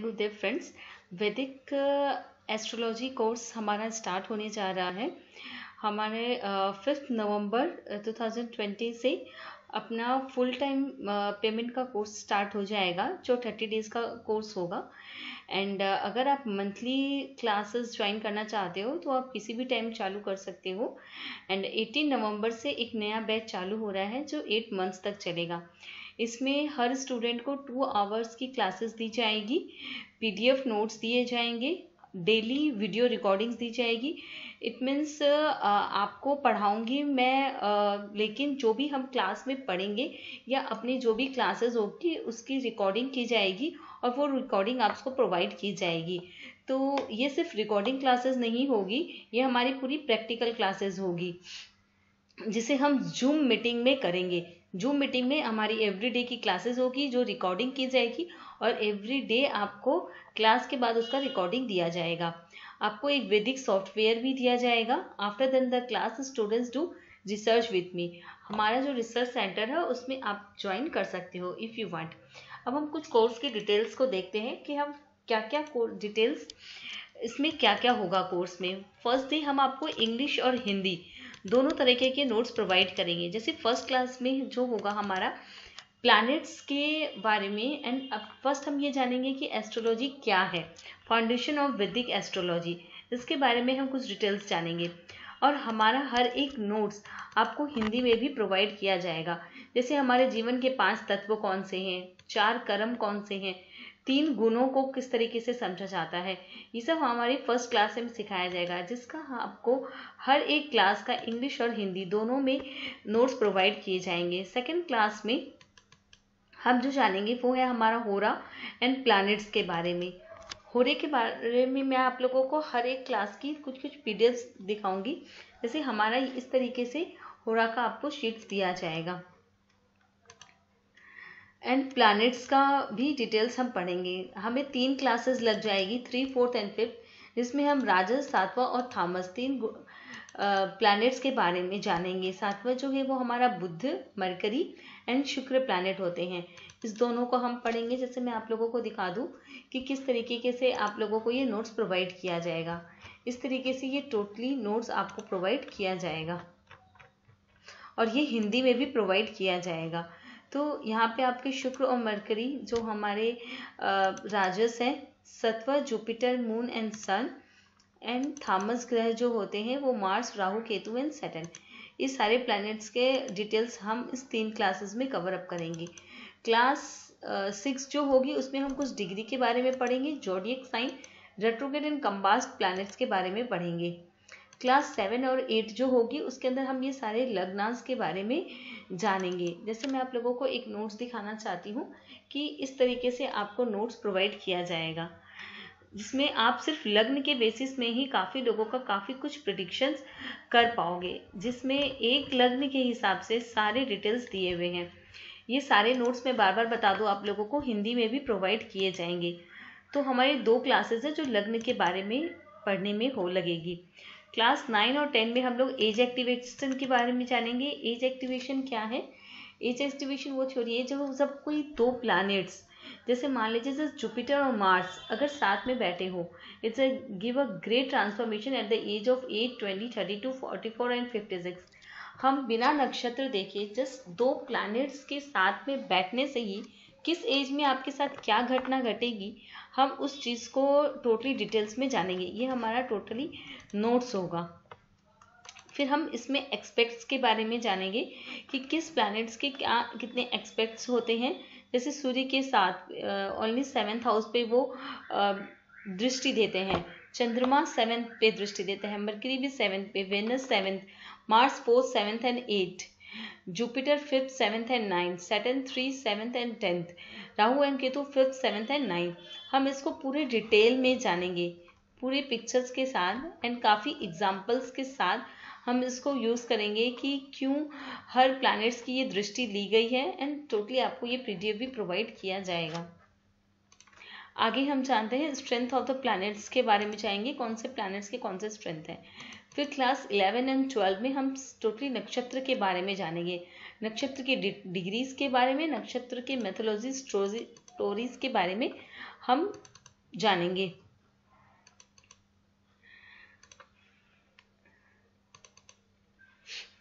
गुरुदेव friends, वैदिक astrology course हमारा start होने जा रहा है। हमारे 5 नवंबर 2020 से अपना फुल टाइम पेमेंट का कोर्स स्टार्ट हो जाएगा, जो 30 डेज़ का कोर्स होगा। एंड अगर आप मंथली क्लासेस ज्वाइन करना चाहते हो तो आप किसी भी टाइम चालू कर सकते हो। एंड 18 नवंबर से एक नया बैच चालू हो रहा है जो 8 मंथ्स तक चलेगा। इसमें हर स्टूडेंट को 2 आवर्स की क्लासेस दी जाएगी, पीडीएफ नोट्स दिए जाएंगे, डेली वीडियो रिकॉर्डिंग्स दी जाएगी। इट मीन्स आपको पढ़ाऊंगी मैं, लेकिन जो भी हम क्लास में पढ़ेंगे या अपनी जो भी क्लासेस होगी उसकी रिकॉर्डिंग की जाएगी और वो रिकॉर्डिंग आपको प्रोवाइड की जाएगी। तो ये सिर्फ रिकॉर्डिंग क्लासेस नहीं होगी, ये हमारी पूरी प्रैक्टिकल क्लासेस होगी जिसे हम जूम मीटिंग में करेंगे। जूम मीटिंग में हमारी एवरीडे की क्लासेस होगी जो रिकॉर्डिंग की जाएगी और एवरीडे आपको क्लास के बाद उसका रिकॉर्डिंग दिया जाएगा। आपको एक वैदिक सॉफ्टवेयर भी दिया जाएगा। After then the class students do research with me. हमारा जो रिसर्च सेंटर है उसमें आप ज्वाइन कर सकते हो इफ़ यू वांट। अब हम कुछ कोर्स की डिटेल्स को देखते हैं कि हम क्या क्या डिटेल्स इसमें क्या क्या होगा कोर्स में। फर्स्ट डे हम आपको इंग्लिश और हिंदी दोनों तरीके के नोट्स प्रोवाइड करेंगे। जैसे फर्स्ट क्लास में जो होगा हमारा प्लैनेट्स के बारे में। एंड अब फर्स्ट हम ये जानेंगे कि एस्ट्रोलॉजी क्या है, फाउंडेशन ऑफ वैदिक एस्ट्रोलॉजी, इसके बारे में हम कुछ डिटेल्स जानेंगे। और हमारा हर एक नोट्स आपको हिंदी में भी प्रोवाइड किया जाएगा। जैसे हमारे जीवन के 5 तत्व कौन से हैं, 4 कर्म कौन से हैं, 3 गुणों को किस तरीके से समझा जाता है, ये सब हमारी फर्स्ट क्लास में सिखाया जाएगा, जिसका आपको हर एक क्लास का इंग्लिश और हिंदी दोनों में नोट्स प्रोवाइड किए जाएंगे। सेकंड क्लास में हम जो जानेंगे वो है हमारा होरा एंड प्लैनेट्स के बारे में। होरे के बारे में मैं आप लोगों को हर एक क्लास की कुछ कुछ पीडीएफ्स दिखाऊंगी। जैसे हमारा इस तरीके से होरा का आपको शीट्स दिया जाएगा। एंड प्लैनेट्स का भी डिटेल्स हम पढ़ेंगे। हमें 3 क्लासेस लग जाएगी, 3, 4 एंड 5, जिसमें हम राजस, सातवां और थामस 3 प्लैनेट्स के बारे में जानेंगे। सातवां जो है वो हमारा बुध, मरकरी एंड शुक्र प्लैनेट होते हैं। इस दोनों को हम पढ़ेंगे। जैसे मैं आप लोगों को दिखा दूं कि किस तरीके से आप लोगों को ये नोट्स प्रोवाइड किया जाएगा। इस तरीके से ये टोटली नोट्स आपको प्रोवाइड किया जाएगा और ये हिंदी में भी प्रोवाइड किया जाएगा। तो यहाँ पे आपके शुक्र और मरकरी जो हमारे राजस हैं, सत्वा Jupiter, moon and sun, and थामस ग्रह जो होते हैं वो Mars, Rahu, Ketu and Saturn. इस सारे प्लैनेट्स के डिटेल्स हम इस 3 क्लासेस में कवर अप करेंगे। क्लास 6 जो होगी उसमें हम कुछ डिग्री के बारे में पढ़ेंगे, zodiac sign, retrograde and combust planets के बारे में पढ़ेंगे। क्लास 7 और 8 जो होगी उसके अंदर हम ये सारे लग्नांश के बारे में जानेंगे। जैसे मैं आप लोगों को एक नोट्स दिखाना चाहती हूँ कि इस तरीके से आपको नोट्स प्रोवाइड किया जाएगा, जिसमें आप सिर्फ लग्न के बेसिस में ही काफ़ी लोगों का काफ़ी कुछ प्रेडिक्शंस कर पाओगे, जिसमें एक लग्न के हिसाब से सारे डिटेल्स दिए हुए हैं। ये सारे नोट्स मैं बार बार बता दूँ आप लोगों को हिंदी में भी प्रोवाइड किए जाएंगे। तो हमारी 2 क्लासेस है जो लग्न के बारे में पढ़ने में हो लगेगी। क्लास 9 और 10 में हम लोग एज एक्टिवेशन के बारे में जानेंगे। एज एक्टिवेशन क्या है? एज एक्टिवेशन वो थ्योरी है जब सब कोई 2 प्लैनेट्स, जैसे मान लीजिए जैसे जुपिटर और मार्स अगर साथ में बैठे हो, it's give a great transformation at the age of 8, 20, 32, 44 and 56। हम बिना नक्षत्र देखे जस्ट 2 प्लैनेट्स के साथ में बैठने से ही किस एज में आपके साथ क्या घटना घटेगी, हम उस चीज़ को टोटली डिटेल्स में जानेंगे। ये हमारा टोटली नोट्स होगा। फिर हम इसमें एक्सपेक्ट्स के बारे में जानेंगे कि किस प्लैनेट्स के क्या कितने एक्सपेक्ट्स होते हैं। जैसे सूर्य के साथ ओनली 7th हाउस पे वो दृष्टि देते हैं, चंद्रमा 7th पे दृष्टि देते हैं, मरकरी भी 7th पे, Venus 7th, Mars 4th, 7th and 8th, Jupiter 5th, 7th and 9th, Saturn 3, 7th and 10th, Rahu and Ketu 5th, 7th and 9th। हम इसको पूरे डिटेल में जानेंगे, पूरे पिक्चर्स के साथ एंड काफ़ी एग्जाम्पल्स के साथ हम इसको यूज़ करेंगे कि क्यों हर प्लैनेट्स की ये दृष्टि ली गई है। एंड टोटली आपको ये पीडीएफ भी प्रोवाइड किया जाएगा। आगे हम जानते हैं स्ट्रेंथ ऑफ द प्लैनेट्स के बारे में जाएंगे, कौन से प्लैनेट्स के कौन से स्ट्रेंथ हैं। फिर क्लास 11 एंड 12 में हम टोटली नक्षत्र के बारे में जानेंगे, नक्षत्र के डिग्रीज के बारे में, नक्षत्र के मैथोलॉजी स्टोरीज के बारे में हम जानेंगे।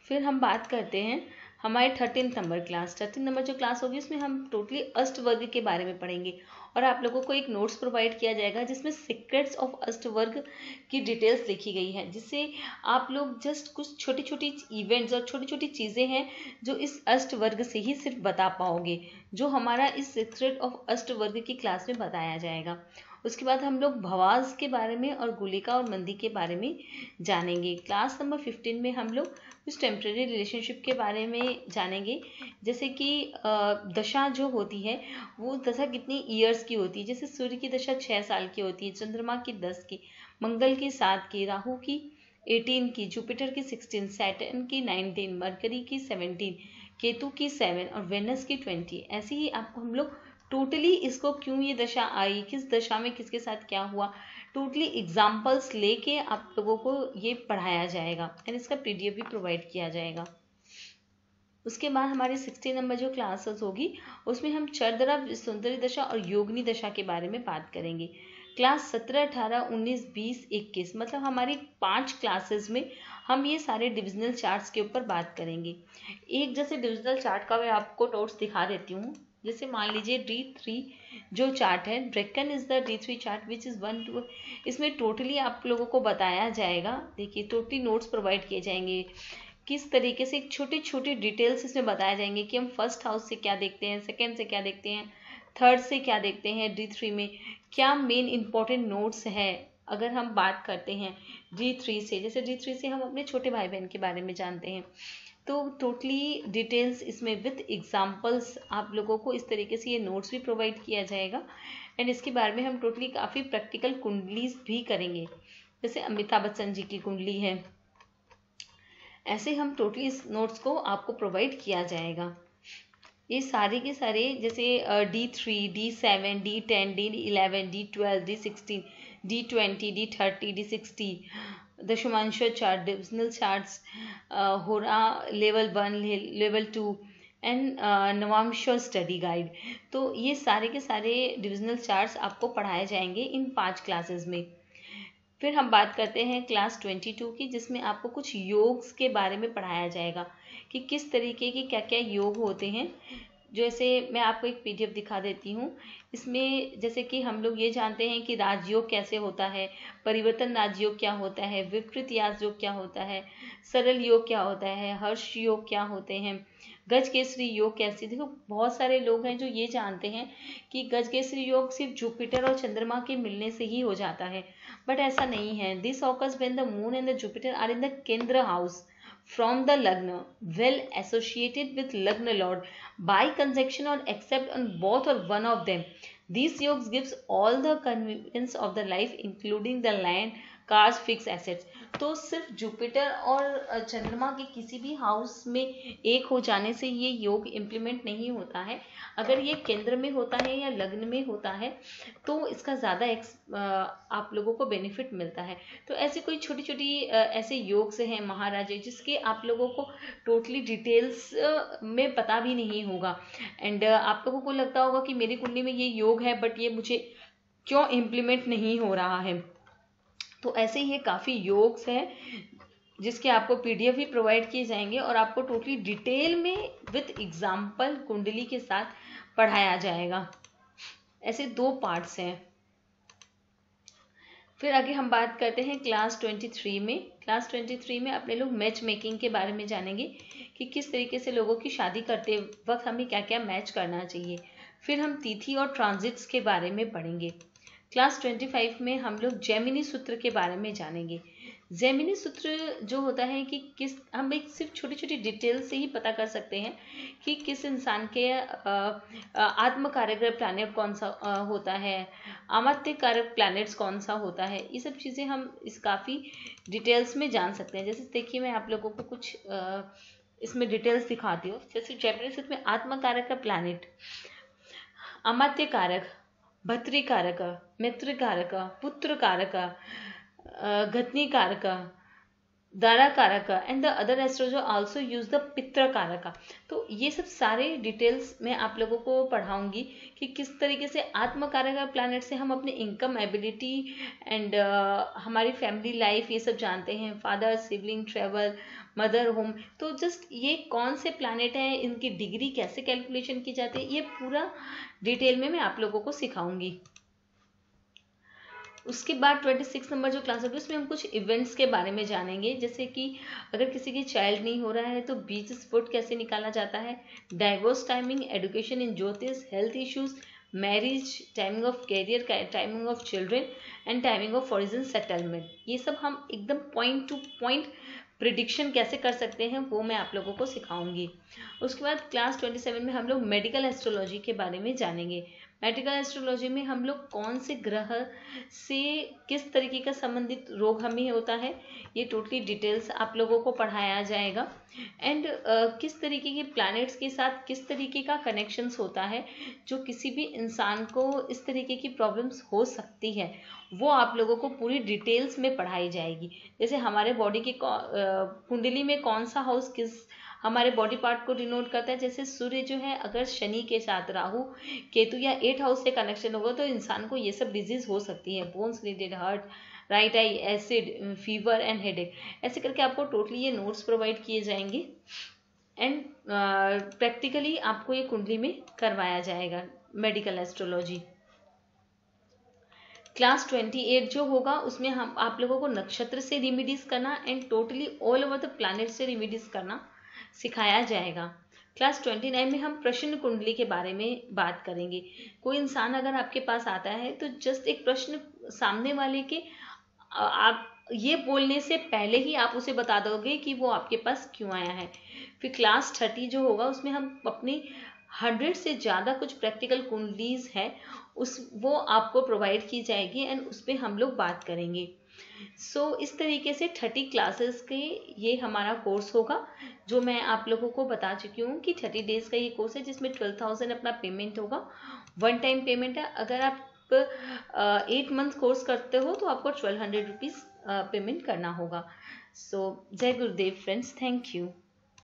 फिर हम बात करते हैं हमारे 13 नंबर क्लास। 13 नंबर जो क्लास होगी उसमें हम टोटली अष्टवर्ग के बारे में पढ़ेंगे और आप लोगों को एक नोट्स प्रोवाइड किया जाएगा जिसमें सीक्रेट्स ऑफ अष्टवर्ग की डिटेल्स लिखी गई है, जिससे आप लोग जस्ट कुछ छोटी छोटी इवेंट्स और छोटी छोटी चीज़ें हैं जो इस अष्टवर्ग से ही सिर्फ बता पाओगे, जो हमारा इस सीक्रेट ऑफ अष्टवर्ग की क्लास में बताया जाएगा। उसके बाद हम लोग भवास के बारे में और गुलिका और मंदी के बारे में जानेंगे। क्लास नंबर 15 में हम लोग कुछ टेम्परेरी रिलेशनशिप के बारे में जानेंगे, जैसे कि दशा जो होती है वो दशा कितनी ईयर्स की होती है। जैसे सूर्य की दशा 6 साल की होती है, चंद्रमा की 10 की, मंगल की 7 की, राहु की 18 की, जुपिटर की 16, सैटर्न की 19, मरकरी की 17, केतु की 7 और वेनस की 20। ऐसे ही आपको हम लोग टोटली इसको क्यों ये दशा आई, किस दशा में किसके साथ क्या हुआ, टोटली एग्जाम्पल्स लेके आप लोगों को ये पढ़ाया जाएगा एंड इसका पीडीएफ भी प्रोवाइड किया जाएगा। उसके बाद हमारी 16 नंबर जो क्लासेस होगी उसमें हम चरदरा, सुंदरी दशा और योगिनी दशा के बारे में बात करेंगे। क्लास 17, 18, 19, 20, 21 मतलब हमारी 5 क्लासेस में हम ये सारे डिविजनल चार्ट्स के ऊपर बात करेंगे। एक जैसे डिविजनल चार्ट का मैं आपको नोट्स दिखा देती हूँ। जैसे मान लीजिए D3 जो चार्ट है, ब्रेकन is the D3 chart which is 1 2, इसमें टोटली आप लोगों को बताया जाएगा। देखिए टोटली नोट्स प्रोवाइड किए जाएंगे, किस तरीके से छोटी छोटी डिटेल्स इसमें बताए जाएंगे कि हम फर्स्ट हाउस से क्या देखते हैं, सेकंड से क्या देखते हैं, थर्ड से क्या देखते हैं, D3 में क्या मेन इंपॉर्टेंट नोट्स है। अगर हम बात करते हैं D3 से, जैसे D3 से हम अपने छोटे भाई बहन के बारे में जानते हैं, तो टोटली डिटेल्स इसमें विथ एग्जाम्पल्स आप लोगों को इस तरीके से ये नोट्स भी प्रोवाइड किया जाएगा एंड इसके बारे में हम टोटली काफ़ी प्रैक्टिकल कुंडलीज भी करेंगे। जैसे अमिताभ बच्चन जी की कुंडली है, ऐसे हम टोटली इस नोट्स को आपको प्रोवाइड किया जाएगा। ये सारे के सारे जैसे D3, D7, D10, D11, D12, D16, D20, D30, D60, दशमांश चार्ट, डिविजनल चार्ट्स, होरा level 1, level 2 and Navamsa study guide. तो ये सारे के सारे डिविजनल चार्ट्स आपको पढ़ाए जाएंगे इन 5 क्लासेस में। फिर हम बात करते हैं क्लास 22 की, जिसमें आपको कुछ योग्स के बारे में पढ़ाया जाएगा कि किस तरीके के क्या क्या योग होते हैं। जैसे मैं आपको एक पीडीएफ दिखा देती हूँ। इसमें जैसे कि हम लोग ये जानते हैं कि राजयोग कैसे होता है, परिवर्तन राजयोग क्या होता है, विपरीत राजयोग क्या होता है, सरल योग क्या होता है, हर्ष योग क्या होते हैं, गज केसरी योग कैसे। देखो बहुत सारे लोग हैं जो ये जानते हैं कि गज केसरी योग सिर्फ जुपिटर और चंद्रमा के मिलने से ही हो जाता है, बट ऐसा नहीं है। This occurs when the moon and the Jupiter are in the Kendra house from the Lagna, well associated with Lagna Lord by conjunction or except on both or one of them. These yogs gives all the convenience of the life including the land, cars, fixed assets. तो सिर्फ Jupiter और चंद्रमा के किसी भी house में एक हो जाने से ये योग इम्प्लीमेंट नहीं होता है। अगर ये केंद्र में होता है या लग्न में होता है तो इसका ज़्यादा आप लोगों को बेनिफिट मिलता है। तो ऐसे कोई छोटी छोटी ऐसे योग से हैं महाराज जिसके आप लोगों को टोटली डिटेल्स में पता भी नहीं होगा एंड आप लोगों को लगता होगा कि मेरी कुंडली में ये योग है बट ये मुझे क्यों इम्प्लीमेंट नहीं हो रहा है। तो ऐसे ही काफ़ी योग्स हैं जिसके आपको पीडीएफ भी प्रोवाइड किए जाएंगे और आपको टोटली डिटेल में विथ एग्जाम्पल कुंडली के साथ पढ़ाया जाएगा। ऐसे 2 पार्ट्स हैं। फिर आगे हम बात करते हैं क्लास 23 में। क्लास 23 में अपने लोग मैच मेकिंग के बारे में जानेंगे कि किस तरीके से लोगों की शादी करते वक्त हमें क्या क्या मैच करना चाहिए। फिर हम तिथि और ट्रांजिट्स के बारे में पढ़ेंगे। क्लास 25 में हम लोग जैमिनी सूत्र के बारे में जानेंगे। जैमिनी सूत्र जो होता है कि किस हम एक सिर्फ छोटी छोटी डिटेल से ही पता कर सकते हैं कि किस इंसान के आत्मकारक प्लैनेट कौन सा होता है, अमात्य कारक प्लैनेट्स कौन सा होता है। ये सब चीज़ें हम इस काफ़ी डिटेल्स में जान सकते हैं। जैसे देखिए मैं आप लोगों को कुछ इसमें डिटेल्स दिखाती हूँ। जैसे जैमिनी सूत्र में आत्मकारक का प्लैनेट, अमात्य कारक, भत्री कारक, मित्र कारक, पुत्र कारक, घतनी कारक, दारा कारका and the other astrologer also use the पित्र कारका। तो ये सब सारे डिटेल्स मैं आप लोगों को पढ़ाऊंगी कि किस तरीके से आत्म कारका प्लैनेट से हम अपने इनकम एबिलिटी एंड हमारी फैमिली लाइफ ये सब जानते हैं, father sibling travel mother home. तो जस्ट ये कौन से प्लैनेट हैं, इनकी डिग्री कैसे कैलकुलेशन की जाती है, ये पूरा डिटेल में मैं आप लोगों को सिखाऊंगी। उसके बाद 26 नंबर जो क्लास होगी उसमें हम कुछ इवेंट्स के बारे में जानेंगे, जैसे कि अगर किसी की चाइल्ड नहीं हो रहा है तो बीच स्पॉट कैसे निकाला जाता है, divorce timing, education in Jyotish, health issues, marriage, timing of career, timing of children and timing of foreign settlement. ये सब हम एकदम पॉइंट टू पॉइंट प्रिडिक्शन कैसे कर सकते हैं वो मैं आप लोगों को सिखाऊंगी। उसके बाद क्लास 27 में हम लोग मेडिकल एस्ट्रोलॉजी के बारे में जानेंगे। मेडिकल एस्ट्रोलॉजी में हम लोग कौन से ग्रह से किस तरीके का संबंधित रोग हमें होता है, ये टोटली डिटेल्स आप लोगों को पढ़ाया जाएगा। एंड किस तरीके के प्लैनेट्स के साथ किस तरीके का कनेक्शंस होता है जो किसी भी इंसान को इस तरीके की प्रॉब्लम्स हो सकती है, वो आप लोगों को पूरी डिटेल्स में पढ़ाई जाएगी। जैसे हमारे बॉडी की कुंडली में कौन सा हाउस किस हमारे बॉडी पार्ट को डिनोट करता है। जैसे सूर्य जो है अगर शनि के साथ राहु केतु या 8 हाउस से कनेक्शन होगा तो इंसान को ये सब डिजीज हो सकती है, bones related, heart, right I, acid, fever and headache. ऐसे करके आपको टोटली ये नोट्स प्रोवाइड किए जाएंगे एंड प्रैक्टिकली आपको ये कुंडली में करवाया जाएगा मेडिकल एस्ट्रोलॉजी। क्लास 28 जो होगा उसमें हम आप लोगों को नक्षत्र से रेमेडीज करना and totally all over the planet से रेमेडीज करना सिखाया जाएगा। क्लास 29 में हम प्रश्न कुंडली के बारे में बात करेंगे। कोई इंसान अगर आपके पास आता है तो जस्ट एक प्रश्न सामने वाले के आप ये बोलने से पहले ही आप उसे बता दोगे कि वो आपके पास क्यों आया है। फिर क्लास 30 जो होगा उसमें हम अपनी 100 से ज़्यादा कुछ प्रैक्टिकल कुंडलीज है वो आपको प्रोवाइड की जाएगी एंड उस पर हम लोग बात करेंगे। इस तरीके से 30 क्लासेस के ये हमारा कोर्स होगा जो मैं आप लोगों को बता चुकी हूँ कि 30 डेज का ये कोर्स है जिसमें 12,000 अपना पेमेंट होगा, वन टाइम पेमेंट है। अगर आप 8 मंथ कोर्स करते हो तो आपको 1200 रुपीज़ पेमेंट करना होगा। जय गुरुदेव फ्रेंड्स, थैंक यू।